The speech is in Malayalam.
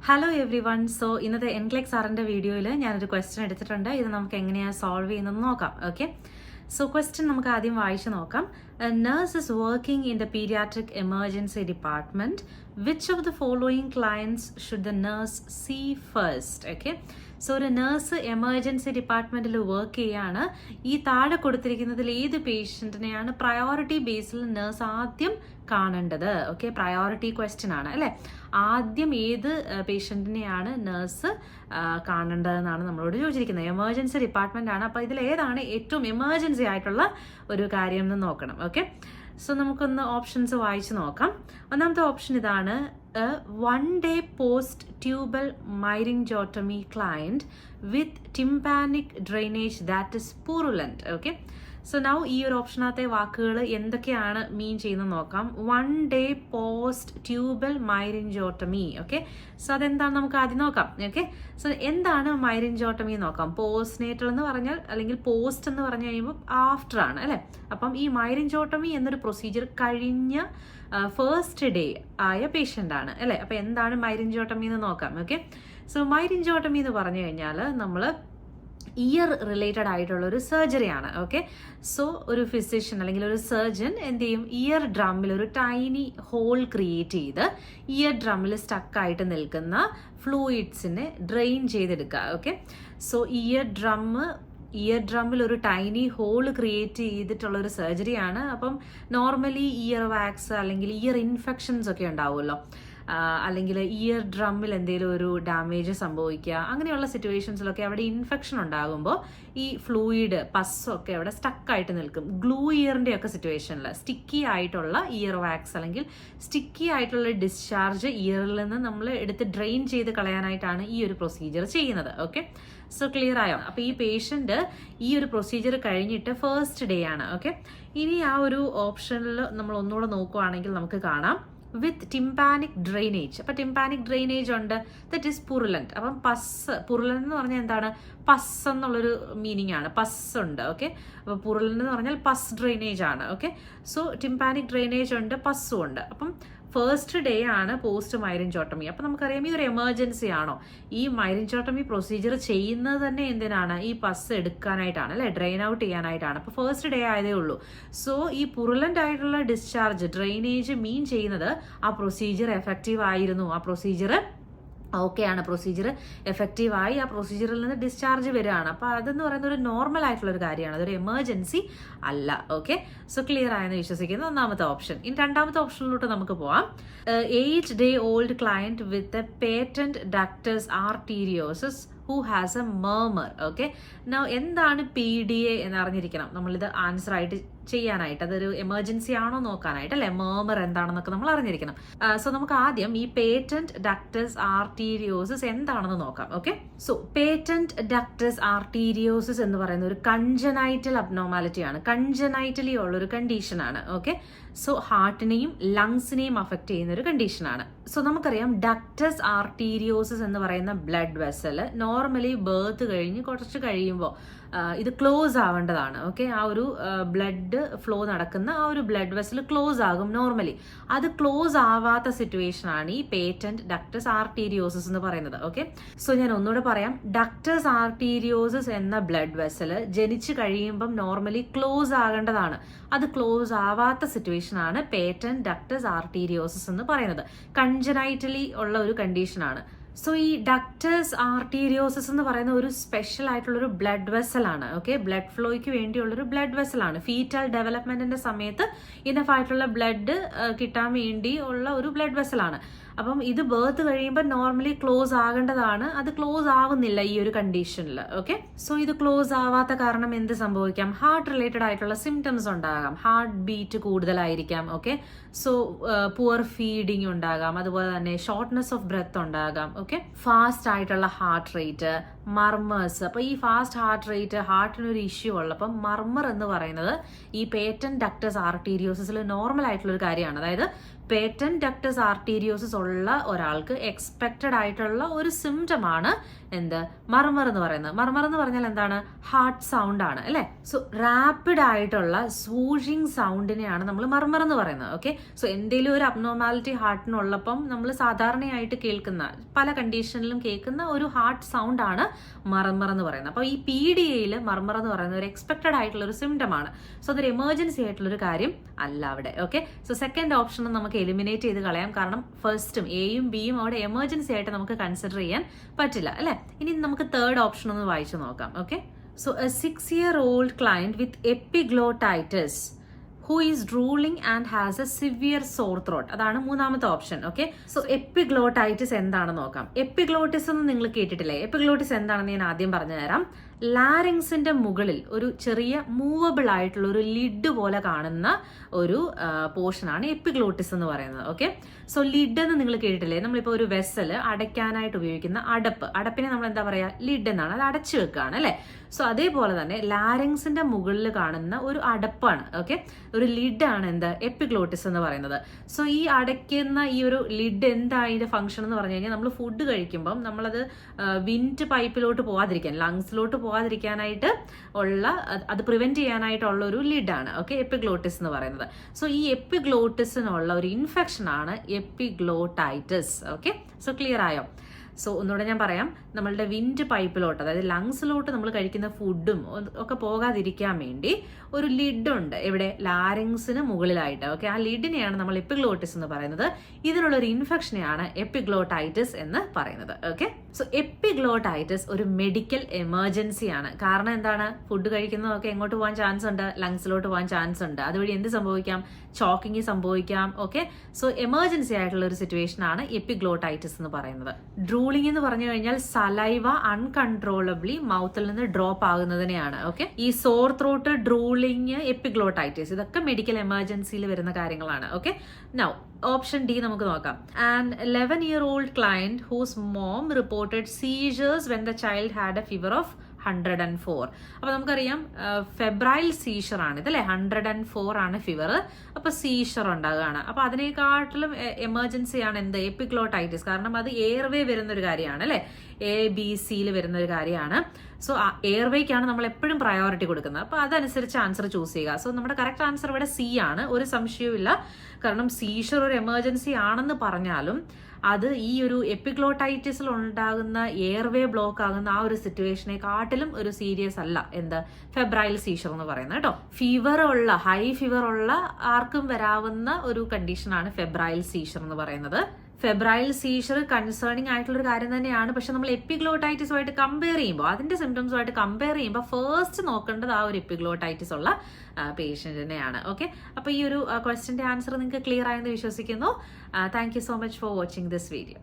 Hello every one. സോ ഇന്നത്തെ എൻക്ലെക്സ് സാറിൻ്റെ വീഡിയോയിൽ ഞാനൊരു ക്വസ്റ്റ്യൻ എടുത്തിട്ടുണ്ട്. ഇത് നമുക്ക് എങ്ങനെയാണ് സോൾവ് ചെയ്യുന്നത് നോക്കാം. ഓക്കെ, സോ ക്വസ്റ്റ്യൻ നമുക്ക് ആദ്യം വായിച്ച് നോക്കാം. A nurse is working in the paediatric emergency department. Which of the following clients should the nurse see first? Okay, so ഒരു നഴ്സ് എമർജൻസി ഡിപ്പാർട്ട്മെന്റിൽ വർക്ക് ചെയ്യാണ്. ഈ താഴെ കൊടുത്തിരിക്കുന്നതിൽ ഏത് പേഷ്യൻറ്റിനെയാണ് പ്രയോറിറ്റി ബേസിൽ നഴ്സ് ആദ്യം കാണേണ്ടത്? ഓക്കെ, പ്രയോറിറ്റി ക്വസ്റ്റ്യൻ ആണ് അല്ലേ. ആദ്യം ഏത് പേഷ്യൻറ്റിനെയാണ് നഴ്സ് കാണേണ്ടതെന്നാണ് നമ്മളോട് ചോദിച്ചിരിക്കുന്നത്. എമർജൻസി ഡിപ്പാർട്ട്മെന്റ് ആണ്. അപ്പോൾ ഇതിൽ ഏതാണ് ഏറ്റവും എമർജൻസി ആയിട്ടുള്ള ഒരു കാര്യം എന്ന് നോക്കണം. ഓക്കെ, സോ നമുക്കൊന്ന് ഓപ്ഷൻസ് വായിച്ച് നോക്കാം. ഒന്നാമത്തെ ഓപ്ഷൻ ഇതാണ്: 1 day post tubal myringectomy client with tympanic drainage that is purulent. Okay, so now ഈ ഒരു ഓപ്ഷനകത്തെ വാക്കുകൾ എന്തൊക്കെയാണ് മീൻ ചെയ്യുന്നത് നോക്കാം. 1 day post tubal myringotomy. Okay, so അതെന്താണ് നമുക്ക് ആദ്യം നോക്കാം. ഓക്കെ, സോ എന്താണ് മൈറിഞ്ചോട്ടമി നോക്കാം. പോസ്റ്റ്നേറ്റൽ എന്ന് പറഞ്ഞാൽ, അല്ലെങ്കിൽ പോസ്റ്റ് എന്ന് പറഞ്ഞു കഴിയുമ്പോൾ ആഫ്റ്റർ ആണ് അല്ലേ. അപ്പം ഈ മൈറിഞ്ചോട്ടമി എന്നൊരു പ്രൊസീജിയർ കഴിഞ്ഞ ഫസ്റ്റ് ഡേ ആയ പേഷ്യൻ്റ് ആണ് അല്ലേ. അപ്പം എന്താണ് മൈറിഞ്ചോട്ടമി എന്ന് നോക്കാം. ഓക്കെ, സോ മൈറിഞ്ചോട്ടമി എന്ന് പറഞ്ഞു കഴിഞ്ഞാൽ നമ്മൾ ഇയർ റിലേറ്റഡ് ആയിട്ടുള്ള ഒരു സർജറിയാണ്. ഓക്കെ, സോ ഒരു ഫിസിഷ്യൻ അല്ലെങ്കിൽ ഒരു സർജൻ എന്ത് ചെയ്യും? ഇയർ ഡ്രമ്മിൽ ഒരു ടൈനി ഹോൾ ക്രിയേറ്റ് ചെയ്ത് ഇയർ ഡ്രമ്മിൽ സ്റ്റക്കായിട്ട് നിൽക്കുന്ന ഫ്ലൂയിഡ്സിനെ ഡ്രെയിൻ ചെയ്തെടുക്കുക. ഓക്കെ, സോ ഇയർ ഡ്രമ്മിൽ ഒരു ടൈനി ഹോൾ ക്രിയേറ്റ് ചെയ്തിട്ടുള്ള ഒരു സർജറിയാണ്. അപ്പം നോർമലി ഇയർ വാക്സ് അല്ലെങ്കിൽ ഇയർ ഇൻഫെക്ഷൻസ് ഒക്കെ ഉണ്ടാവുമല്ലോ, അല്ലെങ്കിൽ ഇയർ ഡ്രമ്മിൽ എന്തെങ്കിലും ഒരു ഡാമേജ് സംഭവിക്കുക, അങ്ങനെയുള്ള സിറ്റുവേഷൻസിലൊക്കെ അവിടെ ഇൻഫെക്ഷൻ ഉണ്ടാകുമ്പോൾ ഈ ഫ്ലൂയിഡ് പസ്സൊക്കെ അവിടെ സ്റ്റക്കായിട്ട് നിൽക്കും. ഗ്ലൂ ഇയറിൻ്റെ ഒക്കെ സിറ്റുവേഷനിൽ സ്റ്റിക്കി ആയിട്ടുള്ള ഇയർ വാക്സ് അല്ലെങ്കിൽ സ്റ്റിക്കി ആയിട്ടുള്ള ഡിസ്ചാർജ് ഇയറിൽ നിന്ന് നമ്മൾ എടുത്ത് ഡ്രെയിൻ ചെയ്ത് കളയാനായിട്ടാണ് ഈ ഒരു പ്രൊസീജിയർ ചെയ്യുന്നത്. ഓക്കെ, സോ ക്ലിയർ ആയോ? അപ്പോൾ ഈ പേഷ്യൻ്റ് ഈ ഒരു പ്രൊസീജിയർ കഴിഞ്ഞിട്ട് ഫസ്റ്റ് ഡേ ആണ്. ഓക്കെ, ഇനി ആ ഒരു ഓപ്ഷനിൽ നമ്മൾ ഒന്നുകൂടെ നോക്കുകയാണെങ്കിൽ നമുക്ക് കാണാം വിത്ത് ടിംപാനിക് ഡ്രെയിനേജ്. അപ്പം ടിംപാനിക് ഡ്രെയിനേജ് ഉണ്ട്, ദറ്റ് ഈസ് പുറുലന്റ്. അപ്പം പുറുലന്റ് എന്ന് പറഞ്ഞാൽ എന്താണ്? പസ് എന്നുള്ളൊരു മീനിങ് ആണ്. പസ് ഉണ്ട്. ഓക്കെ, അപ്പോൾ പുറുലന്റ് എന്ന് പറഞ്ഞാൽ പസ് ഡ്രെയിനേജ് ആണ്. ഓക്കെ, സോ ടിംപാനിക് ഡ്രെയിനേജ് ഉണ്ട്, പസ്സും ഉണ്ട്. അപ്പം ഫസ്റ്റ് ഡേ ആണ് പോസ്റ്റ് മൈറിഞ്ചോട്ടമി. അപ്പം നമുക്കറിയാം ഇതൊരു എമർജൻസി ആണോ? ഈ മൈറിഞ്ചോട്ടമി പ്രൊസീജിയർ ചെയ്യുന്നത് തന്നെ എന്തിനാണ്? ഈ പസ് എടുക്കാനായിട്ടാണ് അല്ലേ, ഡ്രെയിൻ ഔട്ട് ചെയ്യാനായിട്ടാണ്. അപ്പോൾ ഫസ്റ്റ് ഡേ ആയതേ ഉള്ളൂ. സോ ഈ പുറുലന്റ് ആയിട്ടുള്ള ഡിസ്ചാർജ് ഡ്രെയിനേജ് മീൻ ചെയ്യുന്നത് ആ പ്രൊസീജിയർ എഫക്റ്റീവ് ആയിരുന്നു, ആ പ്രൊസീജിയർ ഓക്കെ ആണ്, പ്രൊസീജിയർ എഫക്റ്റീവായി ആ പ്രൊസീജിയറിൽ നിന്ന് ഡിസ്ചാർജ് വരികയാണ്. അപ്പോൾ അതെന്ന് പറയുന്നത് ഒരു നോർമൽ ആയിട്ടുള്ള ഒരു കാര്യമാണ്, അതൊരു എമർജൻസി അല്ല. ഓക്കെ, സോ ക്ലിയർ ആയെന്ന് വിശ്വസിക്കുന്നു. ഒന്നാമത്തെ ഓപ്ഷൻ. ഇനി രണ്ടാമത്തെ ഓപ്ഷനിലോട്ട് നമുക്ക് പോവാം. 8 day old client with a patent ductus arteriosus who has a murmur. Okay, now എന്താണ് PDA എന്ന് അറിഞ്ഞിരിക്കണം നമ്മളിത് ആൻസർ ആയിട്ട് ചെയ്യാനായിട്ട്. അതൊരു എമർജൻസി ആണോ നോക്കാനായിട്ട് അല്ലെ. മർമർ എന്താണെന്നൊക്കെ നമ്മൾ അറിഞ്ഞിരിക്കണം. സോ നമുക്ക് ആദ്യം ഈ പേറ്റന്റ് ഡക്ടസ് ആർട്ടീരിയോസിസ് എന്താണെന്ന് നോക്കാം. ഓക്കെ, സോ പേറ്റന്റ് ഡക്ടസ് ആർട്ടീരിയോസിസ് എന്ന് പറയുന്ന ഒരു കൺജനൈറ്റൽ അബ്നോർമാലിറ്റി ആണ്, കൺജനൈറ്റലി ഉള്ള ഒരു കണ്ടീഷൻ ആണ്. ഓക്കെ, സോ ഹാർട്ടിനെയും ലങ്സിനെയും അഫക്റ്റ് ചെയ്യുന്ന ഒരു കണ്ടീഷനാണ്. സോ നമുക്കറിയാം ഡക്ടസ് ആർട്ടീരിയോസിസ് എന്ന് പറയുന്ന ബ്ലഡ് വെസൽ നോർമലി ബേർത്ത് കഴിഞ്ഞ് കുറച്ച് കഴിയുമ്പോൾ ഇത് ക്ലോസ് ആവേണ്ടതാണ്. ഓക്കെ, ആ ഒരു ബ്ലഡ് ഫ്ലോ നടക്കുന്ന ആ ഒരു ബ്ലഡ് വെസൽ ക്ലോസ് ആകും നോർമലി. അത് ക്ലോസ് ആവാത്ത സിറ്റുവേഷൻ ആണ് ഈ പേറ്റന്റ് ഡക്ടസ് ആർട്ടീരിയോസിസ് എന്ന് പറയുന്നത്. ഓക്കെ, സോ ഞാൻ ഒന്നുകൂടെ പറയാം. ഡക്ടസ് ആർട്ടീരിയോസിസ് എന്ന ബ്ലഡ് വെസൽ ജനിച്ചു കഴിയുമ്പം നോർമലി ക്ലോസ് ആകേണ്ടതാണ്. അത് ക്ലോസ് ആവാത്ത സിറ്റുവേഷൻ ആണ് പേറ്റന്റ് ഡക്ടസ് ആർട്ടീരിയോസിസ് എന്ന് പറയുന്നത്. കൺജനൈറ്റലി ഉള്ള ഒരു കണ്ടീഷനാണ്. സോ ഈ ഡക്ടസ് ആർട്ടീരിയോസിസ് എന്ന് പറയുന്ന ഒരു സ്പെഷ്യൽ ആയിട്ടുള്ളൊരു ബ്ലഡ് വെസലാണ്. ഓക്കെ, ബ്ലഡ് ഫ്ലോയ്ക്ക് വേണ്ടിയുള്ളൊരു ബ്ലഡ് വെസലാണ്. ഫീറ്റൽ ഡെവലപ്മെന്റിന്റെ സമയത്ത് ഇനഫ് ആയിട്ടുള്ള ബ്ലഡ് കിട്ടാൻ വേണ്ടി ഉള്ള ഒരു ബ്ലഡ് വെസലാണ്. അപ്പം ഇത് ബേർത്ത് കഴിയുമ്പോൾ നോർമലി ക്ലോസ് ആകേണ്ടതാണ്, അത് ക്ലോസ് ആവുന്നില്ല ഈ ഒരു കണ്ടീഷനിൽ. ഓക്കെ, സോ ഇത് ക്ലോസ് ആവാത്ത കാരണം എന്ത് സംഭവിക്കാം? ഹാർട്ട് റിലേറ്റഡ് ആയിട്ടുള്ള സിംറ്റംസ് ഉണ്ടാകാം. ഹാർട്ട് ബീറ്റ് കൂടുതലായിരിക്കാം. ഓക്കെ, സോ പുവർ ഫീഡിങ് ഉണ്ടാകാം, അതുപോലെ തന്നെ ഷോർട്ട്നെസ് ഓഫ് ബ്രെത്ത് ഉണ്ടാകാം. ഓക്കെ, ഫാസ്റ്റ് ആയിട്ടുള്ള ഹാർട്ട് റേറ്റ്, മർമേഴ്സ്. അപ്പോൾ ഈ ഫാസ്റ്റ് ഹാർട്ട് റേറ്റ്, ഹാർട്ടിനൊരു ഇഷ്യൂ ഉള്ളപ്പം മർമർ എന്ന് പറയുന്നത് ഈ പേറ്റന്റ് ഡക്ടസ് ആർട്ടീരിയോസിസിൽ നോർമൽ ആയിട്ടുള്ള ഒരു കാര്യമാണ്. അതായത് പേറ്റന്റ് ഡക്ടസ് ആർട്ടീരിയോസിസ് ഉള്ള ഒരാൾക്ക് എക്സ്പെക്റ്റഡ് ആയിട്ടുള്ള ഒരു സിംറ്റം ആണ് എന്ത് മർമർ എന്ന് പറയുന്നത്. മർമർ എന്ന് പറഞ്ഞാൽ എന്താണ്? ഹാർട്ട് സൗണ്ട് ആണ് അല്ലെ. സോ റാപ്പിഡ് ആയിട്ടുള്ള സ്വൂഷിങ് സൗണ്ടിനെയാണ് നമ്മൾ മർമർ എന്ന് പറയുന്നത്. ഓക്കെ, സോ എന്തെങ്കിലും ഒരു അബ്നോർമാലിറ്റി ഹാർട്ടിനുള്ളപ്പം നമ്മൾ സാധാരണയായിട്ട് കേൾക്കുന്ന പല കണ്ടീഷനിലും കേൾക്കുന്ന ഒരു ഹാർട്ട് സൗണ്ട് ആണ് മർമർ എന്ന് പറയുന്നത്. അപ്പോൾ ഈ PDAയിൽ മർമർ എന്ന് പറയുന്നത് ഒരു എക്സ്പെക്റ്റഡ് ആയിട്ടുള്ള ഒരു സിംറ്റം ആണ്. സോ അതൊരു എമർജൻസി ആയിട്ടുള്ള ഒരു കാര്യം അല്ല അവിടെ. ഓക്കെ, സോ സെക്കൻഡ് ഓപ്ഷൻ നമുക്ക് എലിമിനേറ്റ് ചെയ്ത് കളയാം. കാരണം ഫസ്റ്റും എയും ബിയും അവിടെ എമർജൻസി ആയിട്ട് നമുക്ക് കൺസിഡർ ചെയ്യാൻ പറ്റില്ല അല്ലെ. ഇനി നമുക്ക് തേർഡ് ഓപ്ഷൻ ഒന്ന് വായിച്ചു നോക്കാം. Okay, so A 6-year-old client with epiglottitis who is drooling and has a severe sore throat. അതാണ് മൂന്നാമത്തെ ഓപ്ഷൻ. ഓക്കെ, സോ എപ്പിഗ്ലോട്ടൈറ്റിസ് എന്താണെന്ന് നോക്കാം. എപ്പിഗ്ലോട്ടിസ് എന്ന് നിങ്ങൾ കേട്ടിട്ടില്ലേ? എപ്പിഗ്ലോട്ടിസ് എന്താണെന്ന് ഞാൻ ആദ്യം പറഞ്ഞു തരാം. ലാരിങ്സിന്റെ മുകളിൽ ഒരു ചെറിയ മൂവബിൾ ആയിട്ടുള്ള ഒരു ലിഡ് പോലെ കാണുന്ന ഒരു പോർഷനാണ് എപ്പിഗ്ലോട്ടിസ് എന്ന് പറയുന്നത്. ഓക്കെ, സോ ലിഡ് എന്ന് നിങ്ങൾ കേട്ടിട്ടില്ലേ? നമ്മളിപ്പോൾ ഒരു വെസൽ അടയ്ക്കാനായിട്ട് ഉപയോഗിക്കുന്ന അടപ്പിനെ നമ്മൾ എന്താ പറയാ? ലിഡ് എന്നാണ്. അത് അടച്ചു വെക്കുകയാണ് അല്ലെ. സോ അതേപോലെ തന്നെ ലാരിങ്സിന്റെ മുകളിൽ കാണുന്ന ഒരു അടപ്പാണ്, ഓക്കെ, ഒരു ലിഡാണ് എന്ത്? എപ്പിഗ്ലോട്ടിസ് എന്ന് പറയുന്നത്. സോ ഈ അടയ്ക്കുന്ന ഈ ഒരു ലിഡ് എന്താ അതിന്റെ ഫംഗ്ഷൻ എന്ന് പറഞ്ഞു കഴിഞ്ഞാൽ നമ്മൾ ഫുഡ് കഴിക്കുമ്പം നമ്മളത് വിൻഡ് പൈപ്പിലോട്ട് പോവാതിരിക്കാൻ, ലങ്സിലോട്ട് പോവാതിരിക്കാനായിട്ട് ഉള്ള, അത് പ്രിവെന്റ് ചെയ്യാനായിട്ടുള്ള ഒരു ലിഡാണ്, ഓക്കെ, എപ്പിഗ്ലോട്ടിസ് എന്ന് പറയുന്നത്. സോ ഈ എപ്പിഗ്ലോട്ടിസിനുള്ള ഒരു ഇൻഫെക്ഷൻ ആണ് എപ്പിഗ്ലോട്ടൈറ്റിസ്. ഓക്കെ, സോ ക്ലിയർ ആയോ? സോ ഒന്നുകൂടെ ഞാൻ പറയാം. നമ്മളുടെ വിൻഡ് പൈപ്പിലോട്ട്, അതായത് ലങ്സിലോട്ട് നമ്മൾ കഴിക്കുന്ന ഫുഡും ഒക്കെ പോകാതിരിക്കാൻ വേണ്ടി ഒരു ലിഡുണ്ട് ഇവിടെ ലാരിങ്സിന് മുകളിലായിട്ട്. ഓക്കെ, ആ ലിഡിനെയാണ് നമ്മൾ എപ്പിഗ്ലോട്ടിസ് എന്ന് പറയുന്നത്. ഇതിനുള്ള ഒരു ഇൻഫെക്ഷനെയാണ് എപ്പിഗ്ലോട്ടൈറ്റിസ് എന്ന് പറയുന്നത്. ഓക്കെ, സോ എപ്പിഗ്ലോട്ടൈറ്റിസ് ഒരു മെഡിക്കൽ എമർജൻസി ആണ്. കാരണം എന്താണ്? ഫുഡ് കഴിക്കുന്നതൊക്കെ എങ്ങോട്ട് പോകാൻ ചാൻസ് ഉണ്ട്? ലങ്സിലോട്ട് പോകാൻ ചാൻസ് ഉണ്ട്. അതുവഴി എന്ത് സംഭവിക്കാം? ചോക്കിങ് സംഭവിക്കാം. ഓക്കെ, സോ എമർജൻസി ആയിട്ടുള്ള ഒരു സിറ്റുവേഷൻ ആണ് എപ്പിഗ്ലോട്ടൈറ്റിസ് എന്ന് പറയുന്നത്. ഡ്രൂളിംഗ് എന്ന് പറഞ്ഞു കഴിഞ്ഞാൽ സലൈവ അൺകൺട്രോളബിളി മൗത്തിൽ നിന്ന് ഡ്രോപ്പ് ആകുന്നതിനെയാണ്. ഓക്കെ, ഈ സോർ ത്രോട്ട്, ഡ്രൂളിംഗ്, എപ്പിഗ്ലോട്ടൈറ്റിസ് ഇതൊക്കെ മെഡിക്കൽ എമർജൻസിയിൽ വരുന്ന കാര്യങ്ങളാണ്. ഓക്കെ, നൗ ഓപ്ഷൻ ഡി നമുക്ക് നോക്കാം. And 11-year-old client whose mom reported seizures when the child had a fever of 104. അപ്പൊ നമുക്കറിയാം ഫെബ്രൈൽ സീഷർ ആണ് ഇതല്ലേ, 104 ആണ് ഫീവർ. അപ്പൊ സീഷർ ഉണ്ടാകുകയാണ്. അപ്പൊ അതിനെക്കാട്ടിലും എമർജൻസി ആണ് എന്ത്? എപ്പിഗ്ലോട്ടൈറ്റിസ്. കാരണം അത് എയർവേ വരുന്ന ഒരു കാര്യമാണ് അല്ലെ, ABCയിൽ വരുന്ന ഒരു കാര്യമാണ്. സോ എയർവേക്കാണ് നമ്മൾ എപ്പോഴും പ്രയോറിറ്റി കൊടുക്കുന്നത്. അപ്പൊ അതനുസരിച്ച് ആൻസർ ചൂസ് ചെയ്യുക. സോ നമ്മുടെ കറക്റ്റ് ആൻസർ ഇവിടെ C ആണ്, ഒരു സംശയവും. കാരണം സീഷർ ഒരു എമർജൻസി ആണെന്ന് പറഞ്ഞാലും അത് ഈ ഒരു എപ്പിഗ്ലോട്ടൈറ്റിസിൽ ഉണ്ടാകുന്ന എയർവേ ബ്ലോക്ക് ആകുന്ന ആ ഒരു സിറ്റുവേഷനെ കാട്ടിലും ഒരു സീരിയസ് അല്ല എന്ത്? ഫെബ്രൈൽ സീഷർ എന്ന് പറയുന്നത് കേട്ടോ. ഫീവർ ഉള്ള, ഹൈ ഫീവർ ഉള്ള ആർക്കും വരാവുന്ന ഒരു കണ്ടീഷനാണ് ഫെബ്രൈൽ സീഷർ എന്ന് പറയുന്നത്. ഫെബ്രൈൽ സീഷർ കൺസേണിങ് ആയിട്ടുള്ള ഒരു കാര്യം തന്നെയാണ്. പക്ഷെ നമ്മൾ എപ്പിഗ്ലോട്ടൈറ്റിസുമായിട്ട് കമ്പയർ ചെയ്യുമ്പോൾ, അതിന്റെ സിംറ്റംസുമായിട്ട് കമ്പയർ ചെയ്യുമ്പോൾ ഫസ്റ്റ് നോക്കേണ്ടത് ആ ഒരു എപ്പിഗ്ലോട്ടൈറ്റിസ് ഉള്ള പേഷ്യന്റിനെയാണ്. ഓക്കെ, അപ്പൊ ഈ ഒരു ക്വസ്റ്റ്യന്റെ ആൻസർ നിങ്ങൾക്ക് ക്ലിയർ ആയെന്ന് വിശ്വസിക്കുന്നു. Thank you so much for watching this video.